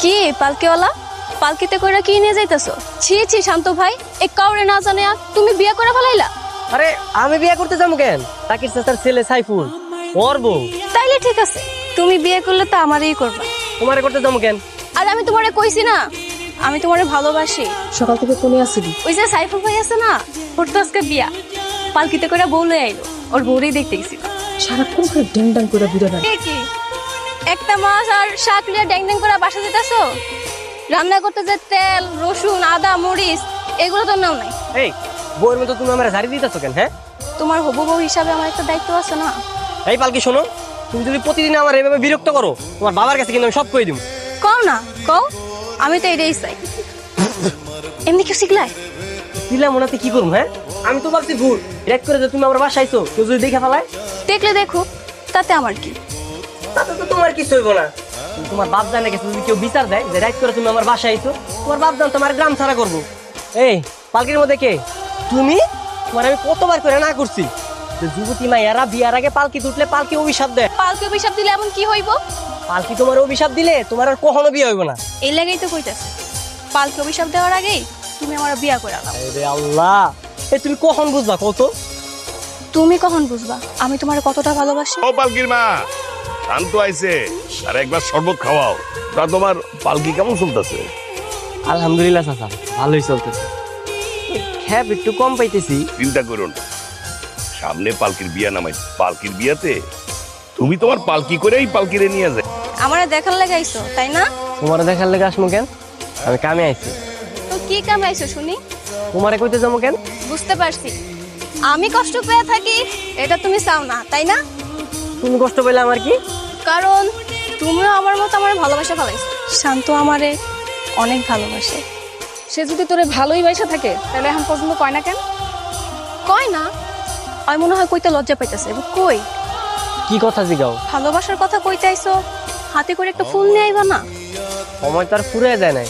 কি পালকিওয়ালা, পালকিতে কইরা কি নিয়ে যাইতেছো? ছি ছি শান্ত ভাই, এই কাউরে না জানে তুমি বিয়ে করে ফেলাইলা। আরে আমি বিয়ে করতে যাবো কেন? তাকির চাচার ছেলে সাইফুল ওর বউ। তাইলে ঠিক আছে, তুমি বিয়ে করলে তো আমারই করবা। তোমারে করতে যাবো কেন? আর আমি তোমারে কইছি না আমি তোমারে ভালোবাসি। সকাল থেকে কোনে আসছিলি? ওই যে সাইফুল ভাই আছে না, ওর তো আজকে বিয়া, পালকিতে করে বউ লয়ে আইলো, ওর বউরেই দেখতে গেছি। সারাক্ষণ করে ড্যাং ড্যাং করে ঘুরে বেড়ায়। কি একটা মাছ আর শাক লিয়া ড্যাং ড্যাং করে বাসা যেতেছো? রান্না করতে যে তেল রসুন আদা মরিচ এগুলো তো নাও নাই। এই বউয়ের মতো তুমি আমার ঝাড়ি দিতেছো কেন? হ্যাঁ, তোমার হবু বউ হিসাবে আমার একটা দায়িত্ব আছে না? এই পালকি শোনো, তুমি যদি প্রতিদিন আমার এভাবে বিরক্ত করো, তোমার বাবার কাছে কিন্তু আমি সব কই দিব। কও না কও, আমি তো এটাই চাই। এমনি কেউ শিখলাই? দিলাম ওনাতে কি করবো? হ্যাঁ, আমি তো ভাবছি ভুল রেড করে যে তুমি আমার বাসায় আইছো, কেউ যদি দেখে ফেলায়। দেখলে দেখো, তাতে আমার কি? তাতে তো তোমার কিছু হইব না। কিন্তু তোমার বাপ জানে গেছে, যদি কেউ বিচার দেয় যে রাইট করে তুমি আমার বাসায় আইছো, তোমার বাপ জান তোমার গ্রাম ছাড়া করবো। এই পালকির মধ্যে কে তুমি? তোমার আমি কতবার করে না করছি যে যুবতী মাইয়ারা বিয়ার আগে পালকি তুটলে পালকি অভিশাপ দেয়। পালকে অভিশাপ দিলে এমন কি হইব? পালকি তোমার অভিশাপ দিলে তোমার আর কখনো বিয়ে হইব না। এই লাগেই তো কইতাছে, পালকে অভিশাপ দেওয়ার আগেই তুমি আমার বিয়া করে দাও। আরে আল্লাহ, এই তুমি কখন বুঝবা কত? তুমি কখন বুঝবা আমি তোমার কতটা ভালোবাসি? ও পালকির মা, শান্ত আইছে, আর একবার শরবত খাওয়াও। তা তোমার পালকি কেমন চলতেছে? আলহামদুলিল্লাহ চাচা, ভালোই চলতেছে। হ্যাঁ, একটু কম পাইতেছি। চিন্তা করো না, সামনে পালকির বিয়া নামাই, পালকির বিয়াতে তুমি তোমার পালকি করেই পালকিরে নিয়ে যায়। আমারে দেখার লাগে আইছো তাই না? তোমার দেখার লেগে আসমু কেন? আমি কামে আইছি। তো কি কামে আইছো শুনি? তোমারে কইতে যাবো কেন? বুঝতে পারছি, আমি কষ্ট পেয়ে থাকি এটা তুমি চাও না তাই না? তুমি কষ্ট পেলে আমার কি? কারণ তুমিও আমার মতো আমার ভালোবাসা ফেলাইছো। শান্ত আমারে অনেক ভালোবাসে। সে যদি তোরে ভালোই বাইসা থাকে তাহলে এখন পর্যন্ত কয় না কেন? কয় না, আমি মনে হয় কইতে লজ্জা পাইতেছে। কই কি কথা জিগাও? ভালোবাসার কথা কইতে আইছো, হাতে করে একটা ফুল নিয়ে আইবা না? সময় তো আর ফুরে যায় নাই।